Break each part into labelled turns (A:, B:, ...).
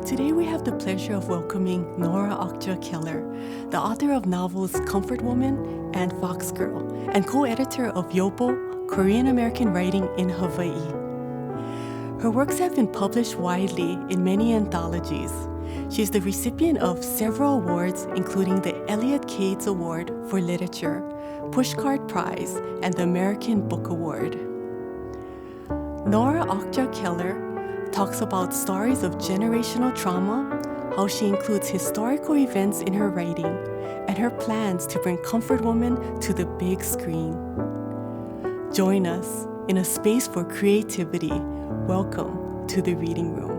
A: Today we have the pleasure of welcoming Nora Okja Keller, the author of novels Comfort Woman and Fox Girl, and co-editor of Yobo, Korean American Writing in Hawaii. Her works have been published widely in many anthologies. She is the recipient of several awards, including the Elliott Cades Award for Literature, Pushcart Prize, and the American Book Award. Nora Okja Keller talks about stories of generational trauma, how she includes historical events in her writing, and her plans to bring Comfort Woman to the big screen. Join us in a space for creativity. Welcome to the Reading Room.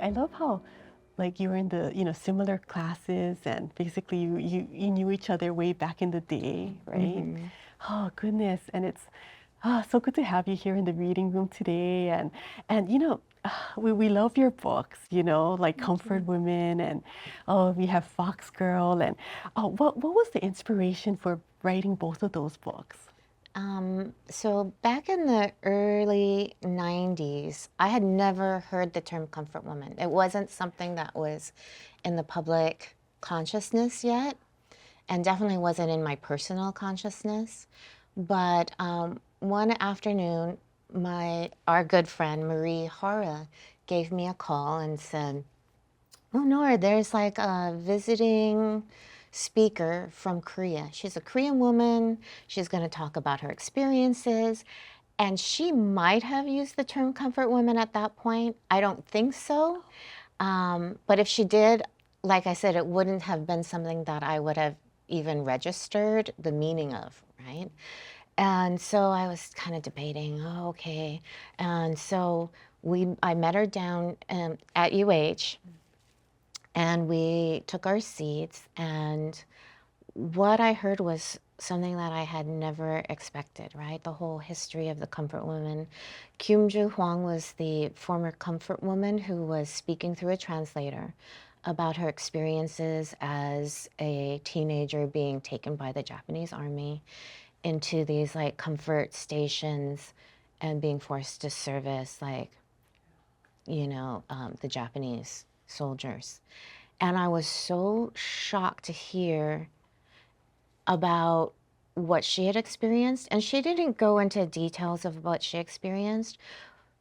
A: I love how you were in the similar classes, and basically you knew each other way back in the day, right? Mm-hmm. Oh goodness, and it's so good to have you here in the reading room today, and we love your books, like Comfort Women, and we have Fox Girl, and what was the inspiration for writing both of those books?
B: So back in the early 90s, I had never heard the term comfort woman. It wasn't something that was in the public consciousness yet, and definitely wasn't in my personal consciousness. But one afternoon, our good friend Marie Hara gave me a call and said, "Oh, Nora, there's like a visiting speaker from Korea. She's a Korean woman. She's going to talk about her experiences." And she might have used the term comfort woman at that point. I don't think so. But if she did, like I said, it wouldn't have been something that I would have even registered the meaning of, right? And so I was kind of debating, oh, okay. And so I met her down at UH. And we took our seats, and what I heard was something that I had never expected, right? The whole history of the comfort woman. Kyum-ju Hwang was the former comfort woman who was speaking through a translator about her experiences as a teenager being taken by the Japanese army into these like comfort stations and being forced to service the Japanese soldiers. And I was so shocked to hear about what she had experienced. And she didn't go into details of what she experienced,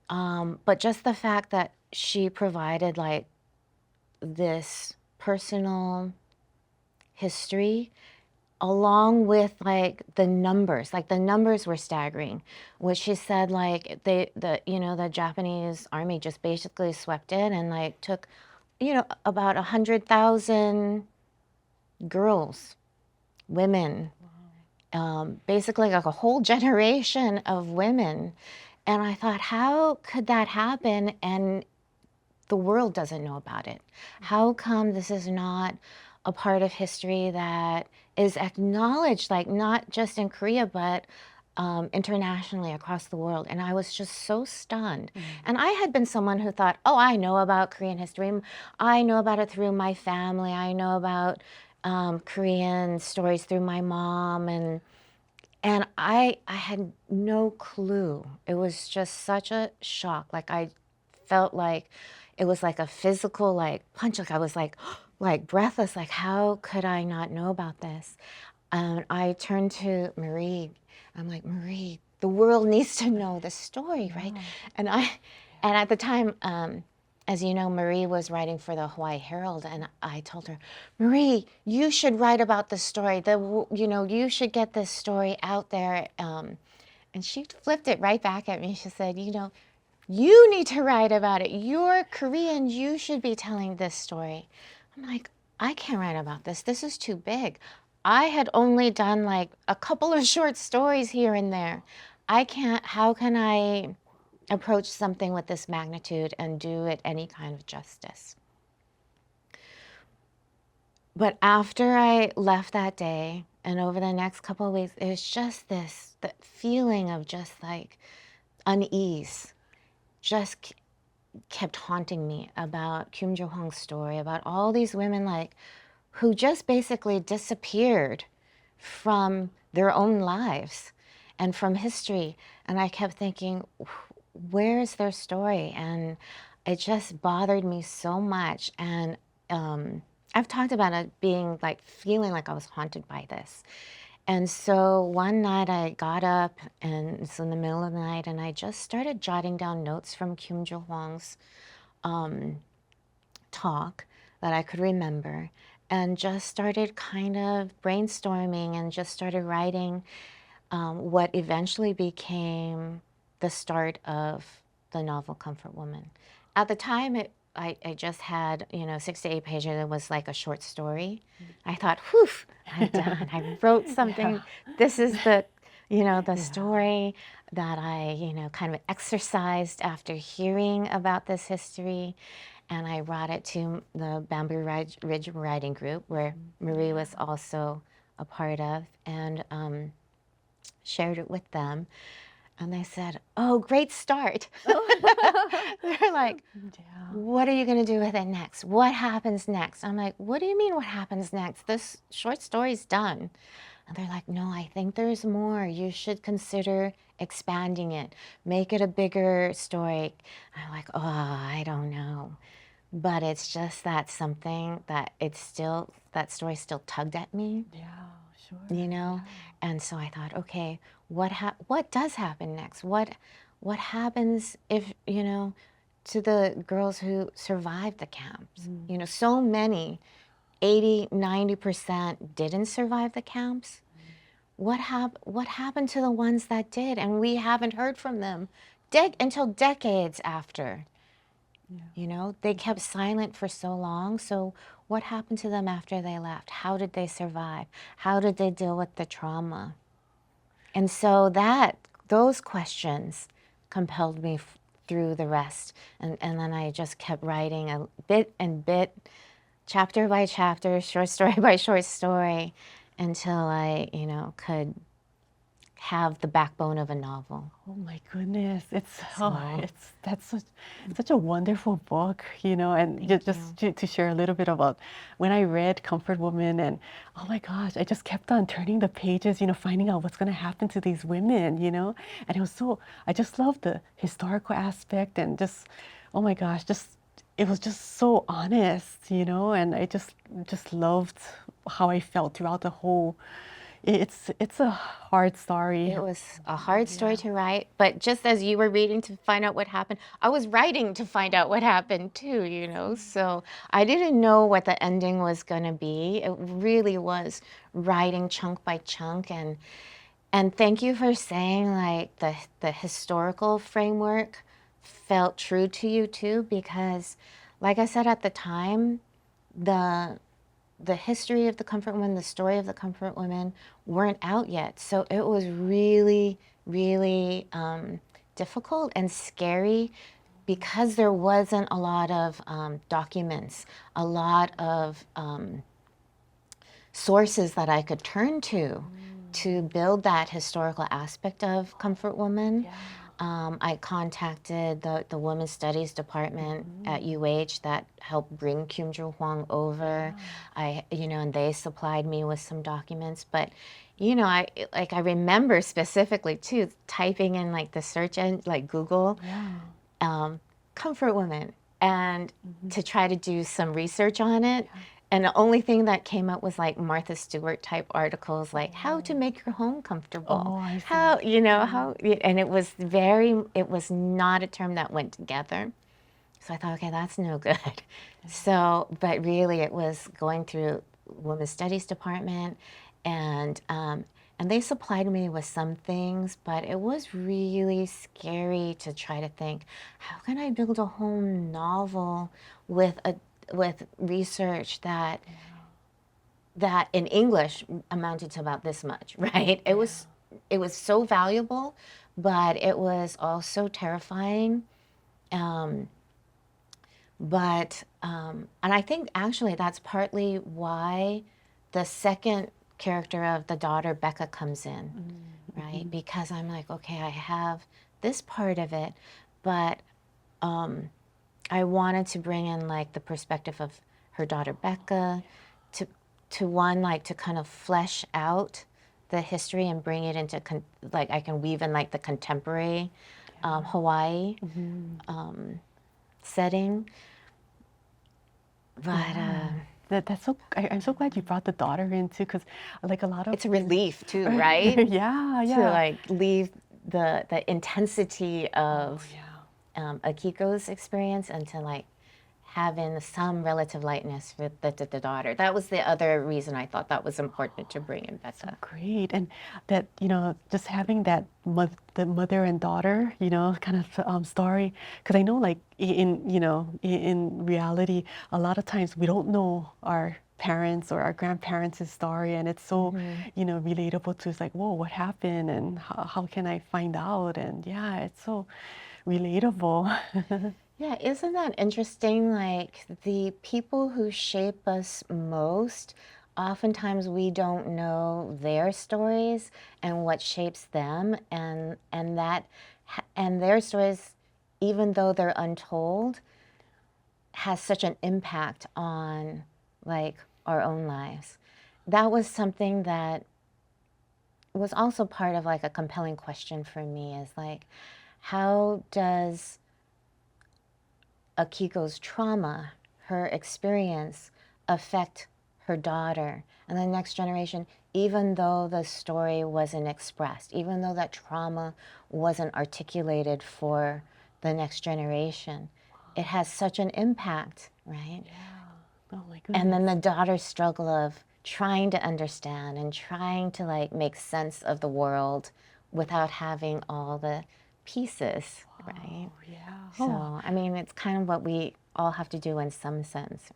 B: but just the fact that she provided like this personal history along with like the numbers were staggering, which she said like the Japanese army just basically swept in and like took about 100,000 girls, women, basically like a whole generation of women. And I thought, how could that happen and the world doesn't know about it? How come this is not a part of history that is acknowledged, like not just in Korea, but internationally across the world? And I was just so stunned. Mm-hmm. And I had been someone who thought, oh, I know about Korean history. I know about it through my family. I know about Korean stories through my mom. And I had no clue. It was just such a shock. Like I felt like it was like a physical like punch. Like I was like breathless. Like how could I not know about this? And I turned to Marie. I'm like, Marie, the world needs to know the story, right? Yeah. And at the time, as you know, Marie was writing for the Hawaii Herald, and I told her, Marie, you should write about this story. You should get this story out there. And she flipped it right back at me. She said, you need to write about it. You're Korean. You should be telling this story. I'm like, I can't write about this. This is too big. I had only done like a couple of short stories here and there. How can I approach something with this magnitude and do it any kind of justice? But after I left that day, and over the next couple of weeks, it was just this the feeling of just like unease, just kept haunting me about Kim Jo Hwang's story, about all these women like who just basically disappeared from their own lives and from history. And I kept thinking, where is their story? And it just bothered me so much. And I've talked about it being like feeling like I was haunted by this. And so one night I got up, and it's in the middle of the night, and I just started jotting down notes from Kim Jo Hwang's talk that I could remember, and just started kind of brainstorming and just started writing what eventually became the start of the novel Comfort Woman. At the time, I just had, 6 to 8 pages. It was like a short story. I thought, whew, I'm done. I wrote something. This is the story that I, kind of exercised after hearing about this history. And I brought it to the Bamboo Ridge Writing Group, where Marie was also a part of, and shared it with them. And they said, oh, great start. They're like, what are you going to do with it next? What happens next? I'm like, what do you mean what happens next? This short story's done. And they're like, no, I think there's more. You should consider expanding it. Make it a bigger story. I'm like, oh, I don't know. But it's just that something that that story still tugged at me.
A: Yeah, sure.
B: And so I thought, okay, what does happen next? What happens if, to the girls who survived the camps? So many, 80-90% didn't survive the camps. What happened to the ones that did? And we haven't heard from them until decades after. They kept silent for so long. So what happened to them after they left? How did they survive? How did they deal with the trauma? And so those questions compelled me through the rest. And then I just kept writing a bit and bit, chapter by chapter, short story by short story, until I, could have the backbone of a novel.
A: Oh my goodness, that's such a wonderful book, and just to share a little bit about when I read Comfort Woman, and oh my gosh, I just kept on turning the pages, finding out what's going to happen to these women, and I just loved the historical aspect, and just, oh my gosh, it was just so honest, and I just loved how I felt throughout the whole. It's a hard story.
B: It was a hard story to write, but just as you were reading to find out what happened, I was writing to find out what happened too, So I didn't know what the ending was going to be. It really was writing chunk by chunk, and thank you for saying like the historical framework felt true to you too, because like I said at the time, the history of the Comfort Woman, the story of the Comfort Women weren't out yet. So it was really, really difficult and scary, because there wasn't a lot of documents, a lot of sources that I could turn to build that historical aspect of Comfort Woman. I contacted the Women's Studies Department at UH that helped bring Kim Jo Hwang over. And they supplied me with some documents. But, I remember specifically too, typing in like the search engine, like Google, Comfort Woman, and to try to do some research on it. And the only thing that came up was like Martha Stewart type articles, like how to make your home comfortable.
A: Oh, I see.
B: How, and it was not a term that went together. So I thought, okay, that's no good. So, but really it was going through Women's Studies Department, and they supplied me with some things, but it was really scary to try to think, how can I build a home novel with research that in English amounted to about this much, right? It was so valuable, but it was also terrifying. And I think actually that's partly why the second character of the daughter Becca comes in, right? Because I'm like, okay, I have this part of it, but I wanted to bring in like the perspective of her daughter Becca, to one, like to kind of flesh out the history and bring it into like I can weave in like the contemporary Hawaii setting. But
A: That's so. I'm so glad you brought the daughter in too, because like a lot of
B: it's a relief too, right?
A: yeah,
B: To like leave the intensity of Akiko's experience and to like having some relative lightness with the daughter. That was the other reason I thought that was important to bring in Becca.
A: Great, and that just having that the mother and daughter kind of story, because I know like in reality a lot of times we don't know our parents or our grandparents' story, and it's so relatable to, it's like, whoa, what happened, and how can I find out? And yeah, it's so relatable.
B: Yeah, isn't that interesting? Like the people who shape us most, oftentimes we don't know their stories and what shapes them, and their stories, even though they're untold, has such an impact on like our own lives. That was something that was also part of like a compelling question for me, is like, how does Akiko's trauma, her experience, affect her daughter and the next generation, even though the story wasn't expressed, even though that trauma wasn't articulated for the next generation? It has such an impact, right?
A: Yeah. Oh my goodness.
B: And then the daughter's struggle of trying to understand and trying to like make sense of the world without having all the pieces, right?
A: Yeah.
B: So, I mean, it's kind of what we all have to do in some sense.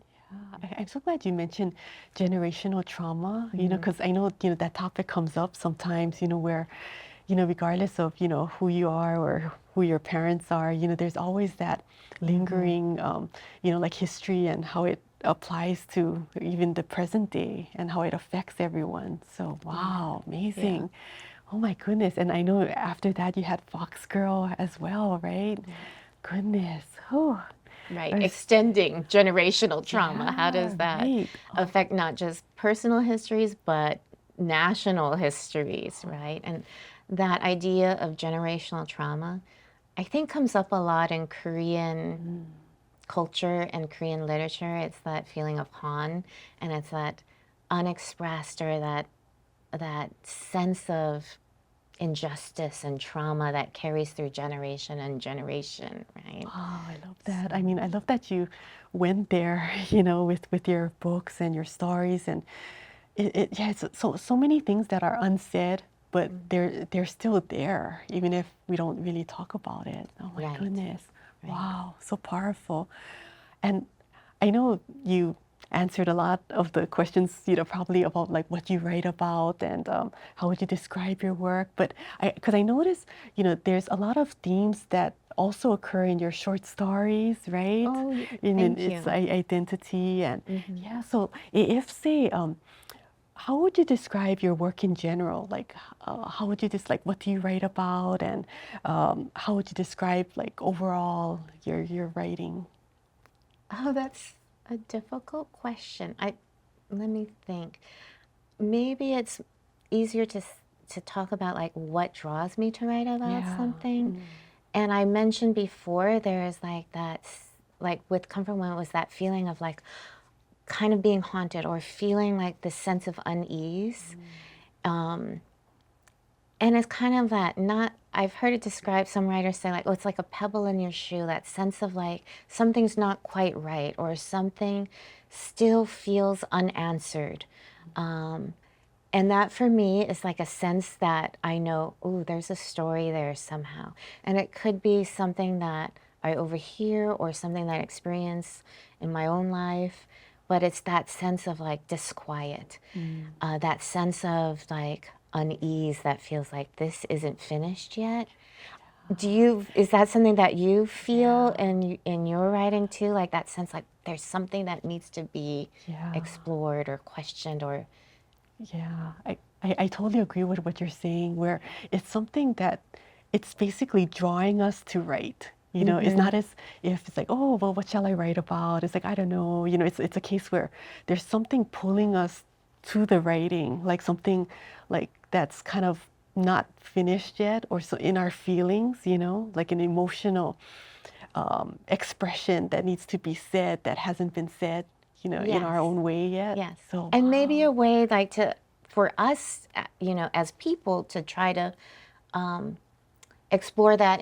A: I'm so glad you mentioned generational trauma, because I know, that topic comes up sometimes, where, regardless of, who you are or who your parents are, there's always that lingering, like history and how it applies to even the present day and how it affects everyone. So, wow, amazing. Oh my goodness. And I know after that you had Fox Girl as well, right? Goodness. Oh.
B: Right, extending generational trauma. How does that
A: right.
B: affect not just personal histories, but national histories, right? And that idea of generational trauma, I think, comes up a lot in Korean culture and Korean literature. It's that feeling of han, and it's that unexpressed, or that sense of injustice and trauma that carries through generation and generation, right?
A: Oh, I love that. I mean, I love that you went there, with your books and your stories, and it's so many things that are unsaid, but they're still there, even if we don't really talk about it. Oh my
B: Right.
A: goodness.
B: Right.
A: Wow, so powerful. And I know you answered a lot of the questions, probably about like what you write about and how would you describe your work. But because I noticed, there's a lot of themes that also occur in your short stories, right?
B: Oh,
A: And
B: thank
A: it's
B: you.
A: identity and yeah. So if say, how would you describe your work in general? Like, how would you just like, what do you write about, and how would you describe like overall your writing?
B: Oh, that's a difficult question. Let me think. Maybe it's easier to talk about like what draws me to write about something. And I mentioned before, there is like like with Comfort Women, was that feeling of like kind of being haunted, or feeling like this sense of unease. And it's kind of that, not, I've heard it described, some writers say like, oh, it's like a pebble in your shoe, that sense of like something's not quite right, or something still feels unanswered. And that for me is like a sense that I know, oh, there's a story there somehow. And it could be something that I overhear or something that I experience in my own life, but it's that sense of like disquiet, that sense of like unease that feels like this isn't finished yet. Is that something that you feel in your writing too? Like that sense like there's something that needs to be explored or questioned or
A: Yeah, I totally agree with what you're saying, where it's something that it's basically drawing us to write. It's not as if it's like, oh, well, what shall I write about? It's like, I don't know. It's a case where there's something pulling us to the writing, like something like that's kind of not finished yet, or so in our feelings, like an emotional expression that needs to be said that hasn't been said, in our
B: Yes.
A: own way yet.
B: Yes.
A: So,
B: And maybe
A: wow.
B: a way like for us, as people to try to explore that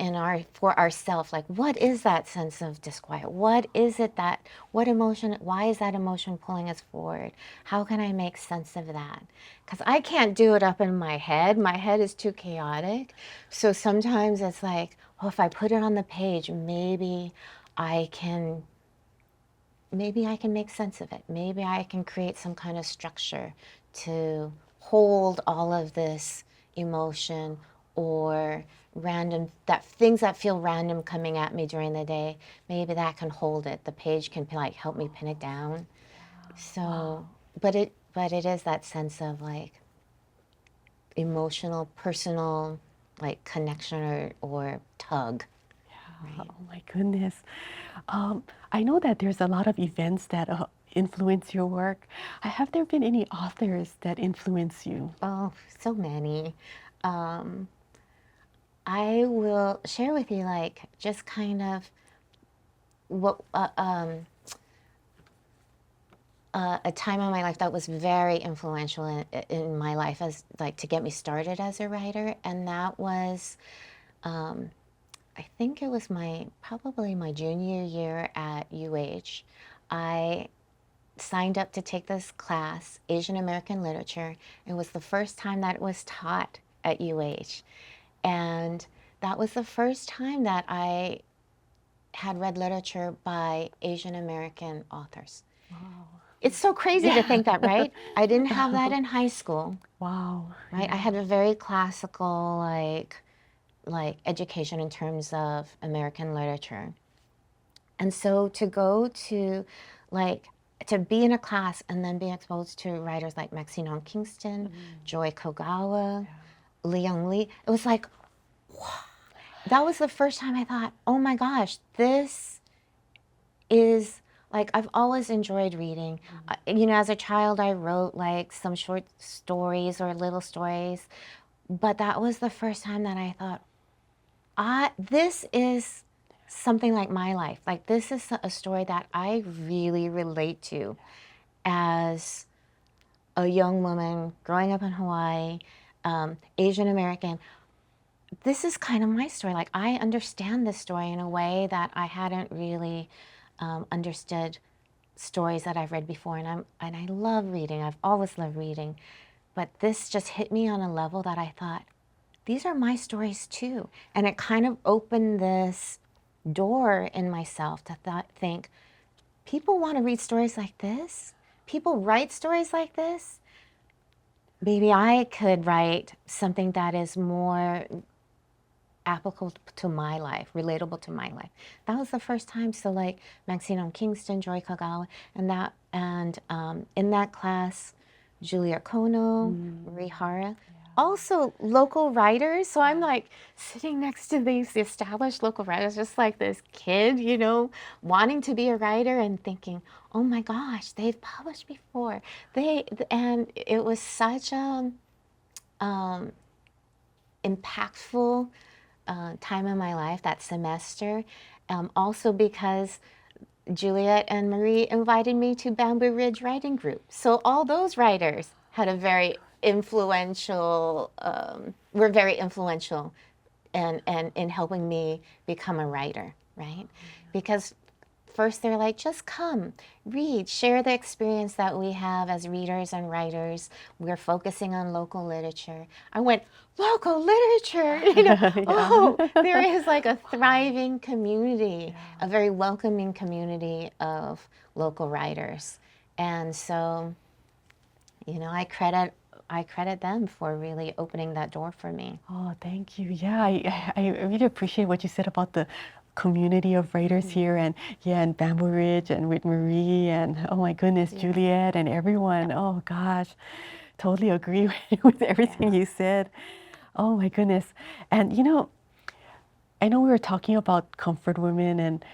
B: for ourselves. Like, what is that sense of disquiet? What emotion, why is that emotion pulling us forward? How can I make sense of that? Because I can't do it up in my head. My head is too chaotic. So sometimes it's like, oh, if I put it on the page, I can maybe I can make sense of it. Maybe I can create some kind of structure to hold all of this emotion or things that feel random coming at me during the day. Maybe that can hold it. The page can like help me pin it down. So, but it is that sense of like emotional, personal, like connection or tug.
A: Oh my goodness. I know that there's a lot of events that influence your work. Have there been any authors that influence you?
B: Oh, so many. Um, I will share with you like just kind of what a time in my life that was very influential in my life as like to get me started as a writer, and that was I think it was probably my junior year at UH. I signed up to take this class, Asian American Literature. It was the first time that it was taught at UH. And that was the first time that I had read literature by Asian American authors.
A: Wow.
B: It's so crazy to
A: Yeah.
B: think that, right? I didn't have that in high school,
A: Wow.
B: right? I
A: Yeah.
B: had a very classical like education in terms of American literature. And so to go to like to be in a class and then be exposed to writers like Maxine Kingston, Joy Kogawa, Leon Lee, it was like, wow. That was the first time I thought, oh my gosh, this is like, I've always enjoyed reading. As a child, I wrote like some short stories or little stories, but that was the first time that I thought, this is something like my life. Like, this is a story that I really relate to as a young woman growing up in Hawaii, Asian American. This is kind of my story. Like, I understand this story in a way that I hadn't really understood stories that I've read before. And I love reading. I've always loved reading. But this just hit me on a level that I thought, these are my stories too. And it kind of opened this door in myself to think, people want to read stories like this? People write stories like this? Maybe I could write something that is more applicable to my life, relatable to my life. That was the first time. So like Maxine Kingston, Joy Kagawa, and in that class, Julia Kono, Marie Hara, also local writers. So I'm like sitting next to these established local writers, just like this kid, wanting to be a writer and thinking, oh my gosh, they've published before. And it was such a impactful time in my life, that semester. Also because Juliet and Marie invited me to Bamboo Ridge Writing Group. So all those writers had a very influential, were very influential in helping me become a writer, right? Because first they're like, just come, read, share the experience that we have as readers and writers. We're focusing on local literature. I went, local literature, oh, there is like a thriving community, a very welcoming community of local writers. And so, I credit them for really opening that door for me.
A: Oh, thank you. Yeah, I really appreciate what you said about the community of writers here, and and Bamboo Ridge and with Marie and oh my goodness, Juliet and everyone. Oh gosh. totally agree with everything you said. Oh my goodness. And I know we were talking about comfort women and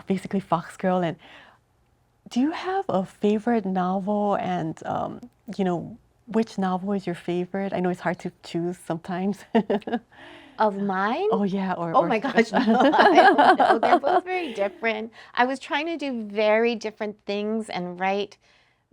A: basically Fox Girl. And do you have a favorite novel? And which novel is your favorite? I know it's hard to choose sometimes.
B: Of mine?
A: Oh yeah,
B: Oh
A: or
B: my gosh, no, I don't know. They're both very different. I was trying to do very different things and write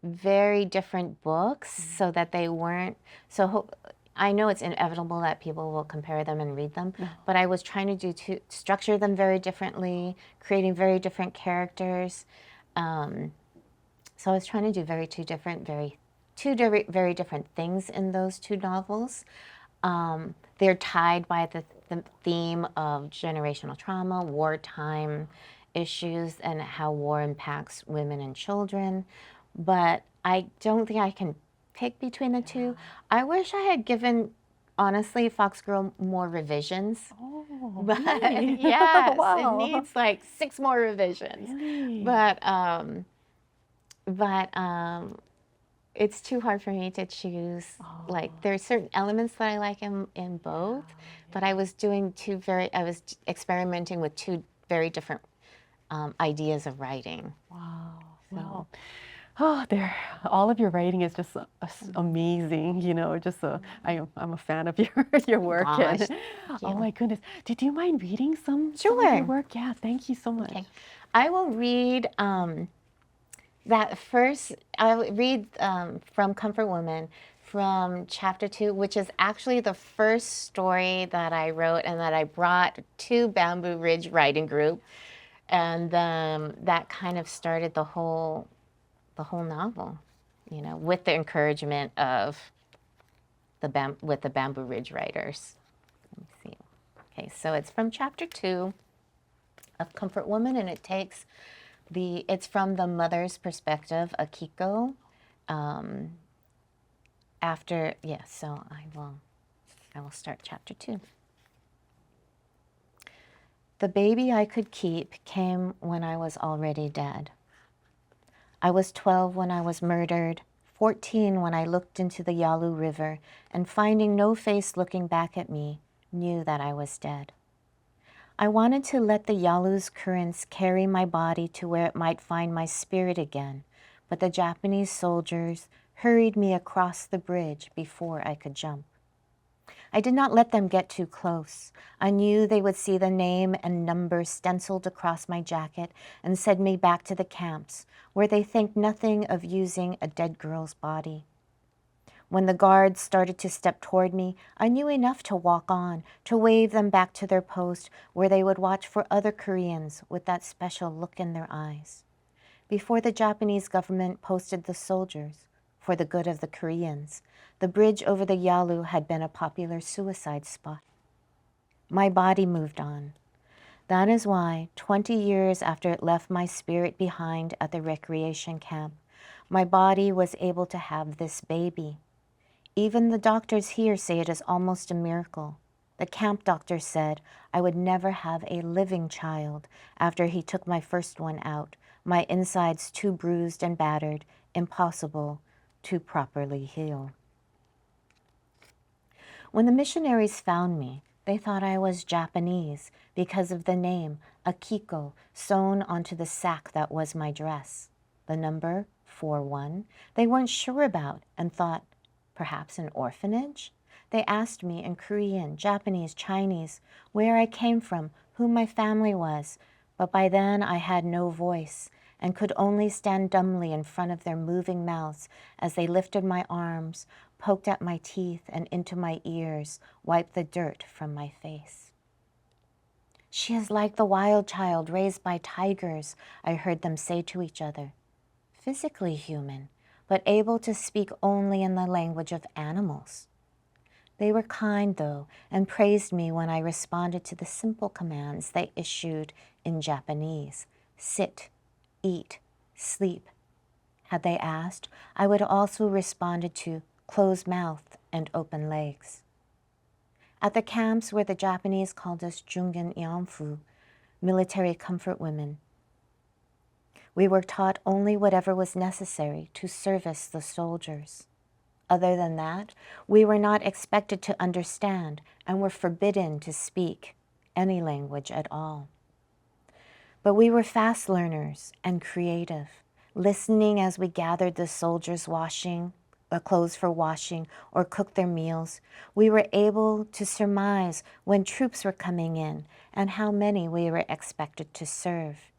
B: very different books so that they weren't so. I know it's inevitable that people will compare them and read them, but I was trying to structure them very differently, creating very different characters. So I was trying to do very different things in those two novels. They're tied by the theme of generational trauma, wartime issues, and how war impacts women and children. But I don't think I can pick between the two. I wish I had given, honestly, Fox Girl more revisions.
A: Oh,
B: But
A: really?
B: yes, it
A: Wow.
B: needs like 6 more revisions.
A: Really?
B: But it's too hard for me to choose. Like there are certain elements that I like in both, but I was experimenting with two very different ideas of writing.
A: Wow. Wow. Oh, all of your writing is just amazing. I'm a fan of your work.
B: Gosh,
A: And,
B: thank
A: oh
B: you.
A: my goodness. Did you mind reading some of
B: Sure.
A: your work? Yeah, thank you so much.
B: Okay. I will read I'll read from Comfort Woman from chapter 2, which is actually the first story that I wrote and that I brought to Bamboo Ridge Writing Group. And that kind of started the whole novel, with the encouragement of the Bamboo Ridge writers. Let me see. Okay, so it's from chapter 2 of Comfort Woman, and it's from the mother's perspective, Akiko. So I will start chapter 2. The baby I could keep came when I was already dead. I was 12 when I was murdered, 14 when I looked into the Yalu River, and finding no face looking back at me, knew that I was dead. I wanted to let the Yalu's currents carry my body to where it might find my spirit again, but the Japanese soldiers hurried me across the bridge before I could jump. I did not let them get too close. I knew they would see the name and number stenciled across my jacket and send me back to the camps, where they think nothing of using a dead girl's body. When the guards started to step toward me, I knew enough to walk on, to wave them back to their post, where they would watch for other Koreans with that special look in their eyes. Before the Japanese government posted the soldiers, for the good of the Koreans, the bridge over the Yalu had been a popular suicide spot. My body moved on. That is why, 20 years after it left my spirit behind at the recreation camp, my body was able to have this baby. Even the doctors here say it is almost a miracle. The camp doctor said I would never have a living child after he took my first one out, my insides too bruised and battered, impossible to properly heal. When the missionaries found me, they thought I was Japanese because of the name Akiko sewn onto the sack that was my dress. The number 41 they weren't sure about and thought, perhaps an orphanage? They asked me in Korean, Japanese, Chinese, where I came from, who my family was, but by then I had no voice and could only stand dumbly in front of their moving mouths as they lifted my arms, poked at my teeth and into my ears, wiped the dirt from my face. She is like the wild child raised by tigers, I heard them say to each other. Physically human, but able to speak only in the language of animals. They were kind, though, and praised me when I responded to the simple commands they issued in Japanese. Sit, eat, sleep. Had they asked, I would also responded to closed mouth and open legs. At the camps where the Japanese called us Jungen Yanfu, military comfort women, we were taught only whatever was necessary to service the soldiers. Other than that, we were not expected to understand and were forbidden to speak any language at all. But we were fast learners and creative, listening as we gathered the soldiers' clothes for washing or cooked their meals. We were able to surmise when troops were coming in and how many we were expected to serve.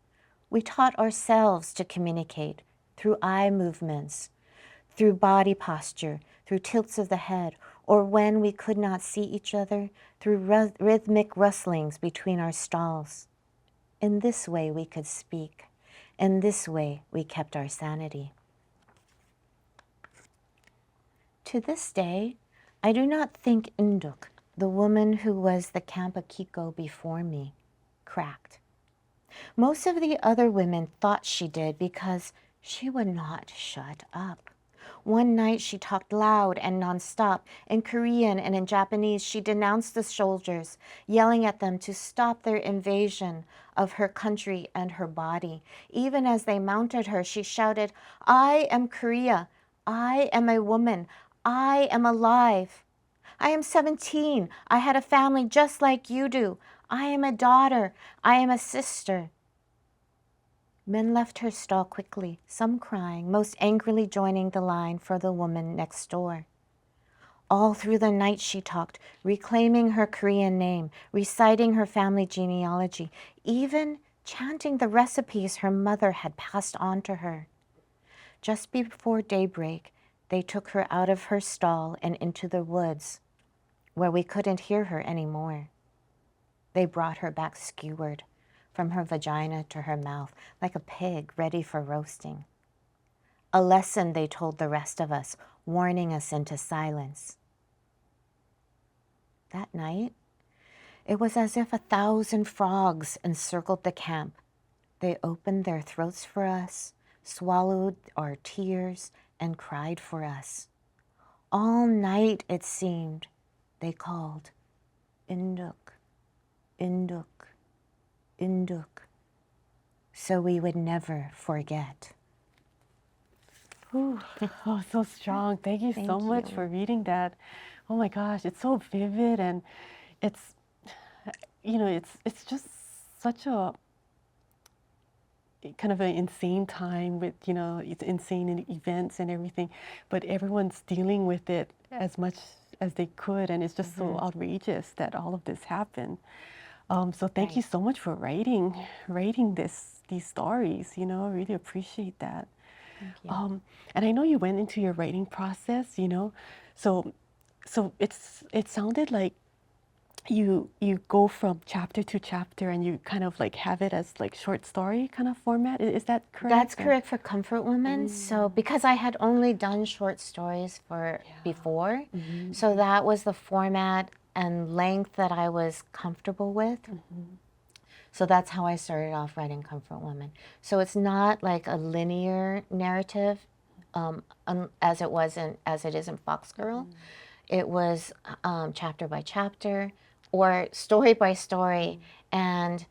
B: We taught ourselves to communicate through eye movements, through body posture, through tilts of the head, or when we could not see each other, through rhythmic rustlings between our stalls. In this way we could speak. In this way we kept our sanity. To this day, I do not think Induk, the woman who was the Camp Akiko before me, cracked. Most of the other women thought she did because she would not shut up. One night she talked loud and nonstop. In Korean and in Japanese, she denounced the soldiers, yelling at them to stop their invasion of her country and her body. Even as they mounted her, she shouted, "I am Korea. I am a woman. I am alive. I am 17. I had a family just like you do. I am a daughter. I am a sister." Men left her stall quickly, some crying, most angrily joining the line for the woman next door. All through the night she talked, reclaiming her Korean name, reciting her family genealogy, even chanting the recipes her mother had passed on to her. Just before daybreak, they took her out of her stall and into the woods, where we couldn't hear her anymore. They brought her back skewered, from her vagina to her mouth, like a pig ready for roasting. A lesson they told the rest of us, warning us into silence. That night, it was as if 1,000 frogs encircled the camp. They opened their throats for us, swallowed our tears, and cried for us. All night, it seemed, they called, "Induk, Induk, Induk," so we would never forget.
A: Ooh, oh, so strong. Thank you so much for reading that. Oh my gosh, it's so vivid, and it's, it's just such a kind of an insane time with, it's insane events and everything, but everyone's dealing with it as much as they could, and it's just so outrageous that all of this happened. So thank you so much for writing these stories. I really appreciate that.
B: Thank you.
A: And I know you went into your writing process. So it sounded like you go from chapter to chapter, and you kind of like have it as like short story kind of format. Is that correct?
B: That's correct for Comfort Women. So because I had only done short stories before, so that was the format and length that I was comfortable with. So that's how I started off writing Comfort Women. So it's not like a linear narrative, as it is in Fox Girl. It was chapter by chapter or story by story, and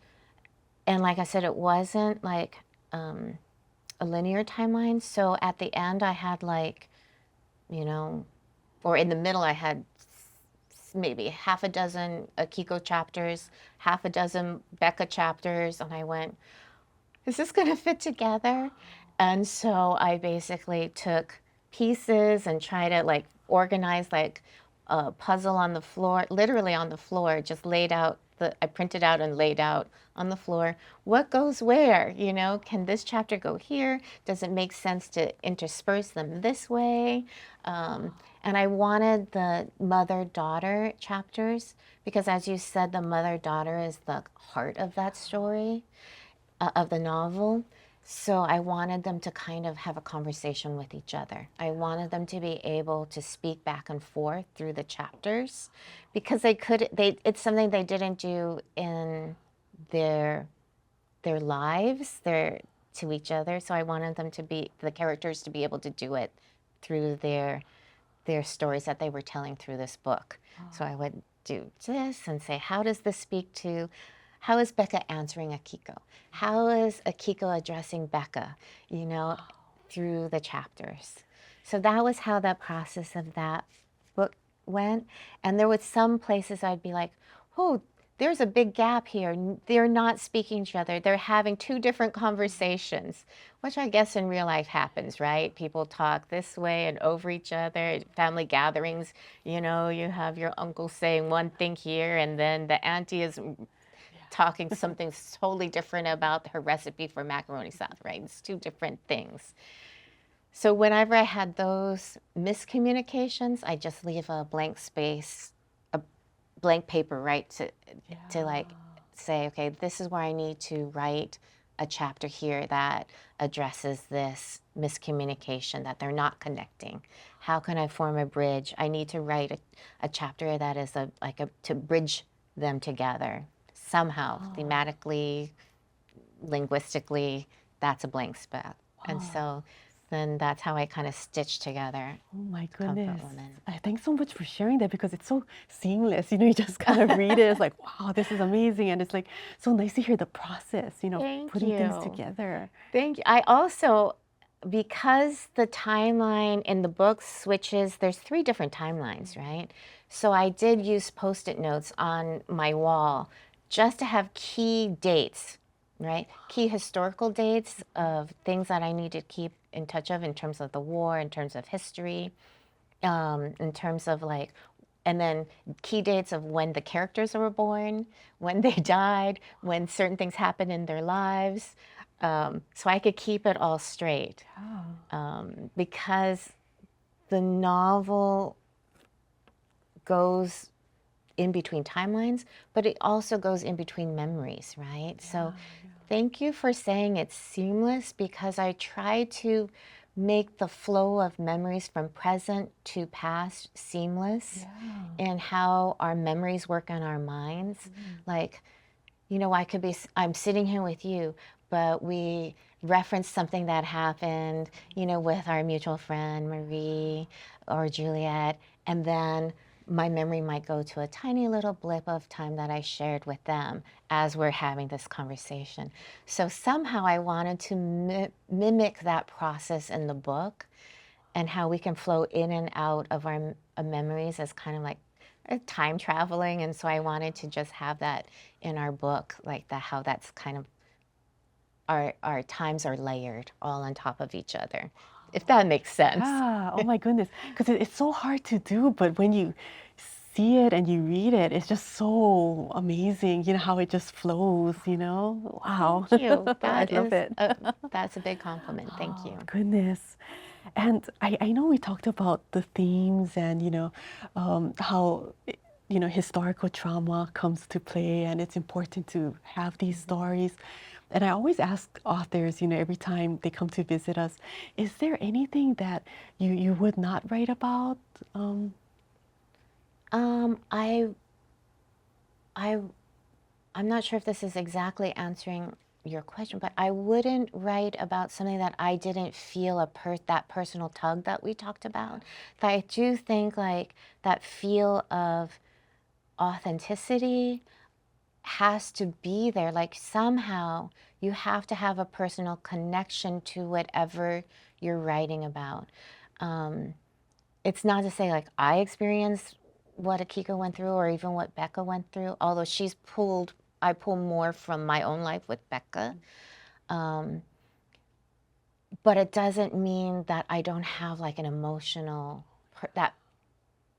B: like I said, it wasn't like a linear timeline. So at the end, I had or in the middle, I had maybe half a dozen Akiko chapters, half a dozen Becca chapters, and I went, is this going to fit together? And so I basically took pieces and tried to organize a puzzle on the floor, literally on the floor, just laid out, I printed out and laid out on the floor, what goes where? Can this chapter go here? Does it make sense to intersperse them this way? And I wanted the mother-daughter chapters because, as you said, the mother-daughter is the heart of that story, of the novel. So I wanted them to kind of have a conversation with each other. I wanted them to be able to speak back and forth through the chapters because it's something they didn't do in their lives, to each other. So I wanted the characters to be able to do it through their stories that they were telling through this book. So I would do this and say, how does this speak to, how is Becca answering Akiko? How is Akiko addressing Becca, through the chapters? So that was how the process of that book went. And there was some places I'd be like, oh, there's a big gap here. They're not speaking to each other. They're having two different conversations, which I guess in real life happens, right? People talk this way and over each other. Family gatherings, you know, you have your uncle saying one thing here, and then the auntie is talking something totally different about her recipe for macaroni salad, right? It's two different things. So whenever I had those miscommunications, I just leave a blank space, a blank paper, right, to like say, okay, this is where I need to write a chapter here that addresses this miscommunication, that they're not connecting. How can I form a bridge? I need to write a chapter that is to bridge them together somehow, thematically, linguistically. That's a blank spot. And so then that's how I kind of stitch together.
A: Oh my
B: Comfort
A: goodness.
B: Woman.
A: Thanks so much for sharing that because it's so seamless. You know, you just kind of read it. It's like, wow, this is amazing. And it's like so nice to hear the process, you know,
B: Thank
A: putting things
B: you.
A: together.
B: Thank you. I also, because the timeline in the book switches, there's 3 different timelines, right? So I did use Post-it notes on my wall just to have key dates, right? Key historical dates of things that I need to keep in touch of in terms of the war, in terms of history, in terms of like, and then key dates of when the characters were born, when they died, when certain things happened in their lives. So I could keep it all straight. Because the novel goes in between timelines, but it also goes in between memories, right? So thank you for saying it's seamless, because I try to make the flow of memories from present to past seamless, and how our memories work on our minds. Like, you know, I'm sitting here with you, but we reference something that happened, you know, with our mutual friend, Marie or Juliet, and then my memory might go to a tiny little blip of time that I shared with them as we're having this conversation. So somehow I wanted to mimic that process in the book, and how we can flow in and out of our memories as kind of like time traveling. And so I wanted to just have that in our book, like that, how that's kind of our times are layered all on top of each other, if that makes sense.
A: Yeah. Oh my goodness. Because it's so hard to do, but when you see it and you read it, it's just so amazing, you know, how it just flows, you know? Wow.
B: Thank you.
A: I love it.
B: That's a big compliment. Thank you.
A: Oh, goodness. And I know we talked about the themes and, you know, how, you know, historical trauma comes to play and it's important to have these stories. And I always ask authors, you know, every time they come to visit us, is there anything that you would not write about?
B: I I'm not sure if this is exactly answering your question, but I wouldn't write about something that I didn't feel that personal tug that we talked about. That I do think like that feel of authenticity has to be there. Like somehow you have to have a personal connection to whatever you're writing about. It's not to say like I experienced what Akiko went through or even what Becca went through, although I pull more from my own life with Becca. But it doesn't mean that I don't have like an that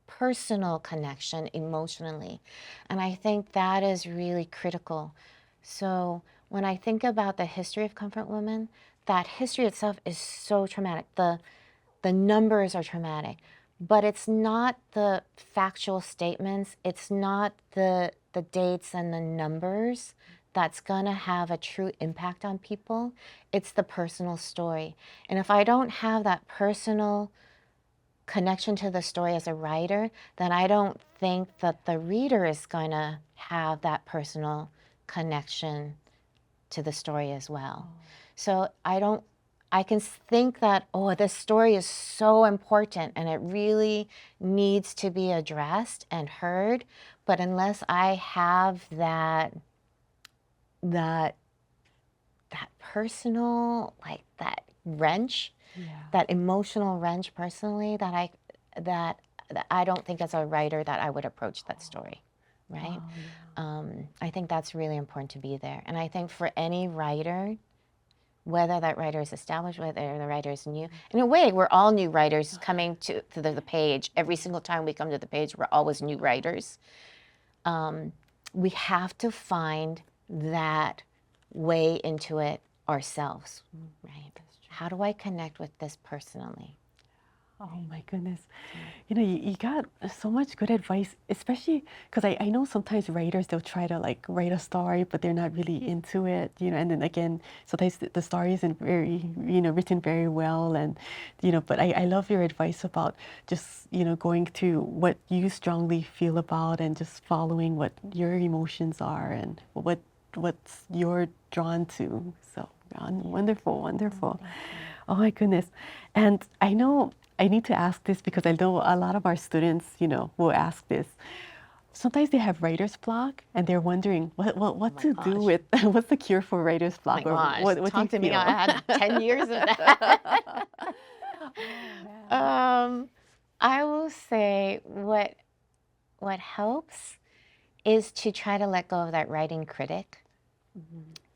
B: personal connection emotionally. And I think that is really critical. So when I think about the history of Comfort Women, that history itself is so traumatic. The numbers are traumatic, but it's not the factual statements, it's not the dates and the numbers that's gonna have a true impact on people. It's the personal story. And if I don't have that personal connection to the story as a writer, then I don't think that the reader is gonna have that personal connection to the story as well. So I can think that, oh, this story is so important and it really needs to be addressed and heard. But unless I have that personal, like that wrench that emotional wrench personally that I don't think as a writer that I would approach that story, right? I think that's really important to be there. And I think for any writer, whether that writer is established, whether the writer is new, in a way, we're all new writers coming to the page. Every single time we come to the page, we're always new writers. We have to find that way into it ourselves, right? How do I connect with this personally?
A: Oh my goodness. You know, you got so much good advice, especially because I know sometimes writers, they'll try to like write a story, but they're not really into it, you know, and then again, sometimes the story isn't very, you know, written very well. And, you know, but I love your advice about just, you know, going to what you strongly feel about and just following what your emotions are and what's you're drawn to. So wonderful, wonderful. Oh my goodness. And I know I need to ask this because I know a lot of our students, you know, will ask this. Sometimes they have writer's block and they're wondering what to do with, what's the cure for writer's block?
B: Oh my gosh,
A: What do
B: talk
A: you
B: to me.
A: feel?
B: I had 10 years of that. I will say what helps is to try to let go of that writing critic.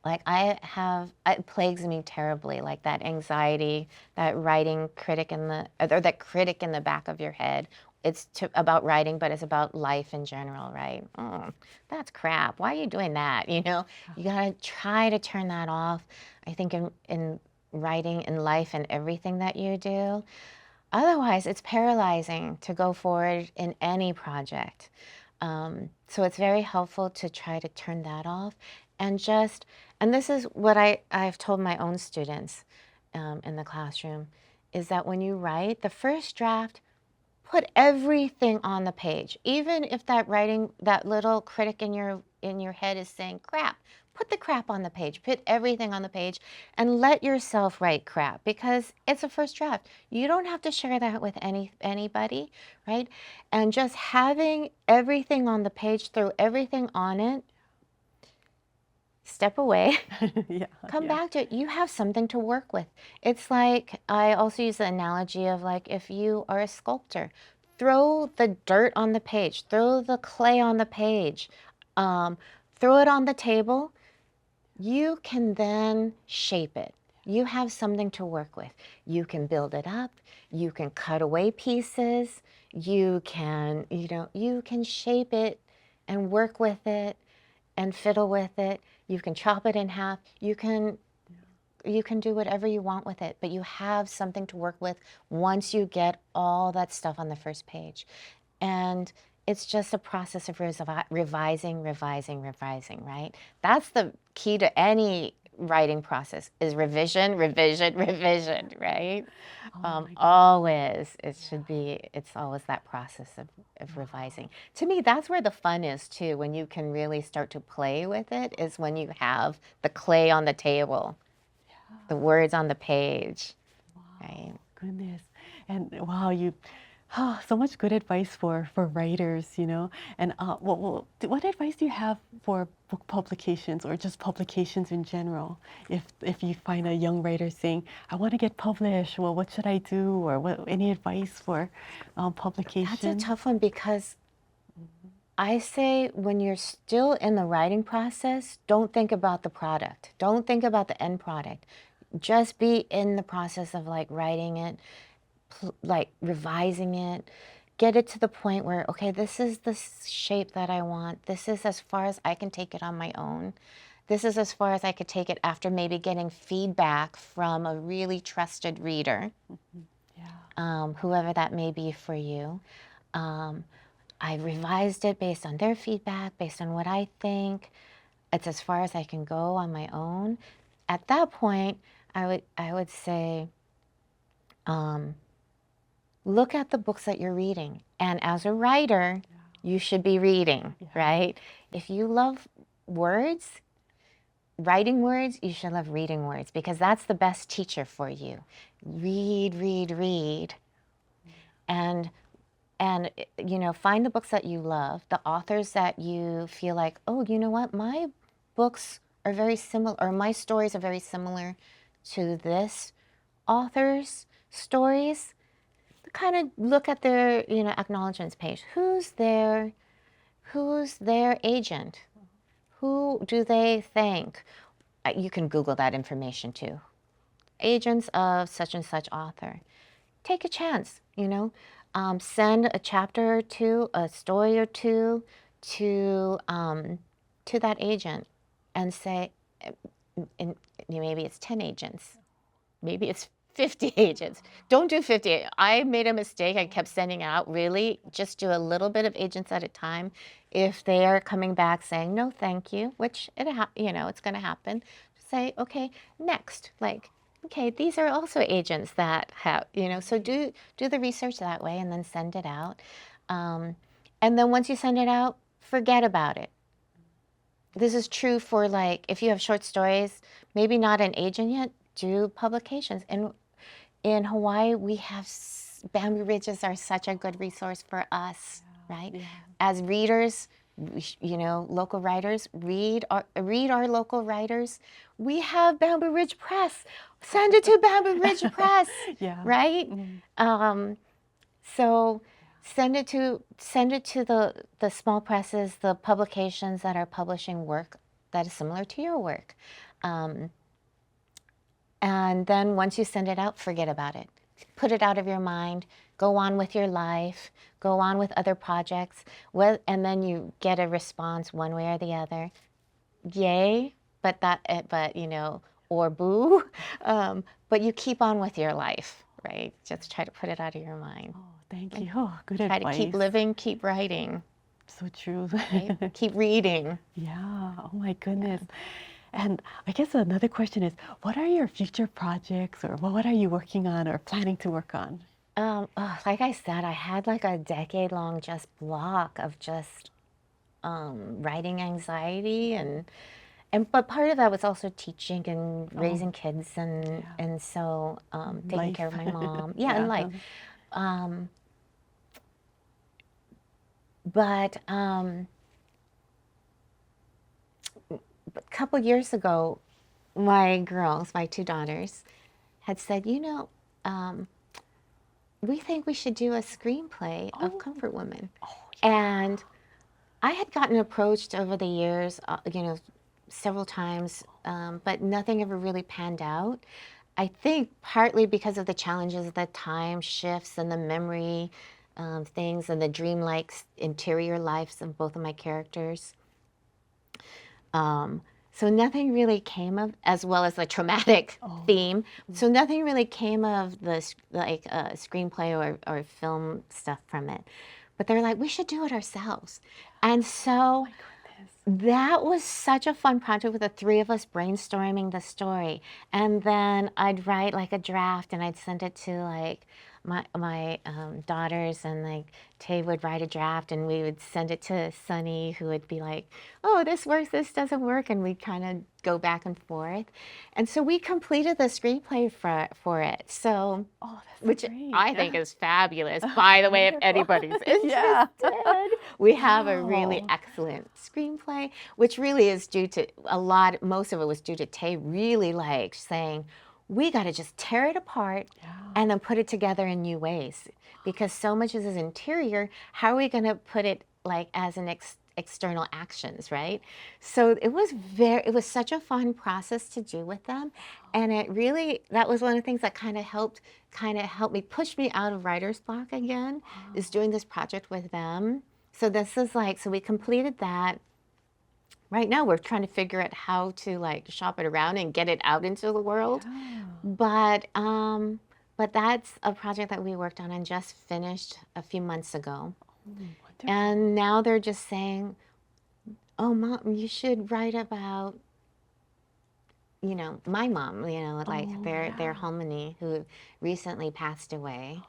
B: Like it plagues me terribly, like that anxiety, that writing critic or that critic in the back of your head. It's about writing, but it's about life in general, right? Oh, that's crap. Why are you doing that? You know, you gotta try to turn that off. I think in writing, in life, and everything that you do. Otherwise, it's paralyzing to go forward in any project. So it's very helpful to try to turn that off and this is what I've told my own students in the classroom, is that when you write, the first draft, put everything on the page. Even if that little critic in your head is saying crap, put the crap on the page, put everything on the page, and let yourself write crap because it's a first draft. You don't have to share that with anybody, right? And just having everything on the page, throw everything on it, step away, come back to it. You have something to work with. It's like, I also use the analogy of like, if you are a sculptor, throw the dirt on the page, throw the clay on the page, throw it on the table. You can then shape it. You have something to work with. You can build it up. You can cut away pieces. You can, you can shape it and work with it and fiddle with it. You can chop it in half. You can do whatever you want with it, but you have something to work with once you get all that stuff on the first page. And it's just a process of revising, right? That's the key to any writing process, is revision, right? Always, it's always that process of revising. To me, that's where the fun is too, when you can really start to play with it, is when you have the clay on the table, the words on the page, right?
A: Goodness. And wow, so much good advice for writers, you know. And what advice do you have for book publications or just publications in general? If you find a young writer saying, "I want to get published," well, what should I do? Or any advice for publication?
B: That's a tough one because I say when you're still in the writing process, don't think about the product. Don't think about the end product. Just be in the process of like writing it, like revising it, get it to the point where, okay, this is the shape that I want. This is as far as I can take it on my own. This is as far as I could take it after maybe getting feedback from a really trusted reader, whoever that may be for you. I revised it based on their feedback, based on what I think. It's as far as I can go on my own. At that point, I would say, look at the books that you're reading. And as a writer, you should be reading, right? If you love words, writing words, you should love reading words, because that's the best teacher for you. Read. And find the books that you love, the authors that you feel like, oh, you know what, my books are very similar, or my stories are very similar to this author's. stories, kind of look at their, acknowledgements page. Who's their agent? Who do they thank? You can Google that information too. Agents of such and such author. Take a chance, send a chapter or two, a story or two to that agent and say, and maybe it's 10 agents, maybe it's 50 agents. Don't do 50. I made a mistake. I kept sending out. Really, just do a little bit of agents at a time. If they are coming back saying no, thank you, which it's going to happen, say, okay, next. Like, okay, these are also agents that have, so do the research that way and then send it out. And then once you send it out, forget about it. This is true for, like, if you have short stories, maybe not an agent yet, do publications. And in Hawaii, we have Bamboo Ridges are such a good resource for us, right? Yeah. As readers, local writers, read our local writers. We have Bamboo Ridge Press. Send it to Bamboo Ridge Press, yeah. Right? Mm-hmm. So send it to the small presses, the publications that are publishing work that is similar to your work. And then once you send it out, forget about it. Put it out of your mind. Go on with your life. Go on with other projects. And then you get a response one way or the other. Yay, or boo. But you keep on with your life, right? Just try to put it out of your mind.
A: Oh, thank you. Oh, good advice.
B: Try to keep living, keep writing.
A: So true.
B: Right? Keep reading.
A: Yeah. Oh my goodness. Yeah. And I guess another question is, what are your future projects, or what are you working on or planning to work on?
B: Like I said, I had like a decade-long just block of just writing anxiety, but part of that was also teaching and raising kids, and so taking care of my mom. Yeah, and life. But a couple years ago, my girls, my two daughters, had said, we think we should do a screenplay of Comfort Women. Oh, yeah. And I had gotten approached over the years, several times, but nothing ever really panned out. I think partly because of the challenges of the time shifts and the memory things and the dreamlike interior lives of both of my characters. So nothing really came of, as well as the traumatic theme. So nothing really came of the screenplay or film stuff from it. But they're like, we should do it ourselves. And so that was such a fun project with the three of us brainstorming the story. And then I'd write like a draft and I'd send it to like my daughters, and like Tay would write a draft and we would send it to Sunny, who would be like, oh, this works, this doesn't work, and we'd kind of go back and forth. And so we completed the screenplay for it. So, which great. I think is fabulous. By the way, if anybody's interested, we have a really excellent screenplay, which really is due to most of it was due to Tay really like saying, we got to just tear it apart and then put it together in new ways, because so much is interior. How are we going to put it like as an external actions, right? So it was such a fun process to do with them, and that was one of the things that kind of helped me push me out of writer's block again, is doing this project with them. So this is so we completed that. Right now, we're trying to figure out how to like shop it around and get it out into the world. But that's a project that we worked on and just finished a few months ago. And now they're just saying, oh, Mom, you should write about, my mom, their hominy, who recently passed away.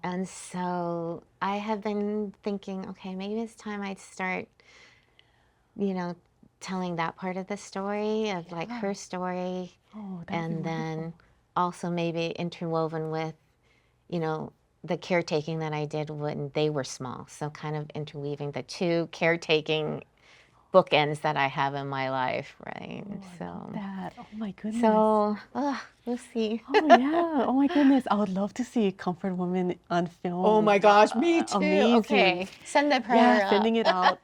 B: And so I have been thinking, okay, maybe it's time I'd start, telling that part of the story of like her story, and then also maybe interwoven with, the caretaking that I did when they were small. So kind of interweaving the two caretaking bookends that I have in my life, right?
A: Oh, I love
B: So,
A: that. Oh my goodness.
B: we'll see.
A: Oh yeah. Oh my goodness. I would love to see Comfort Woman on film.
B: Oh my gosh, me too.
A: Amazing.
B: Okay, send the prayer
A: Yeah,
B: up.
A: sending it out.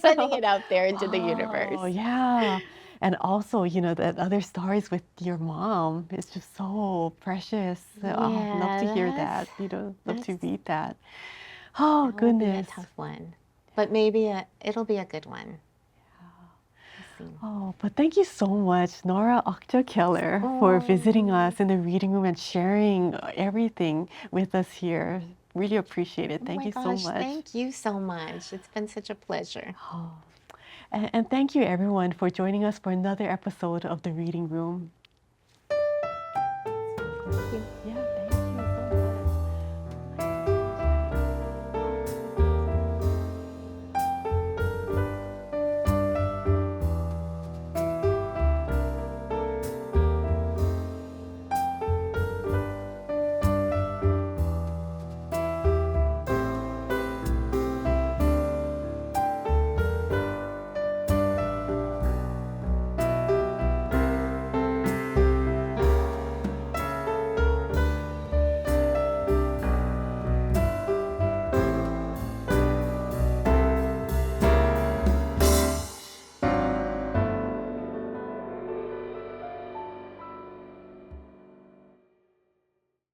B: Sending it out there into the universe.
A: Oh, yeah. And also, that other stories with your mom is just so precious. Oh, love to hear that. Love to read that. Oh,
B: That will be a
A: goodness.
B: tough one, but maybe it'll be a good one. We'll see.
A: Oh, but thank you so much, Nora Okja Keller, for visiting us in the reading room and sharing everything with us here. Really appreciate it. Thank
B: Oh my
A: you
B: gosh,
A: so much.
B: thank you so much. It's been such a pleasure.
A: Oh. And thank you, everyone, for joining us for another episode of The Reading Room.
B: Thank you.
A: Yeah.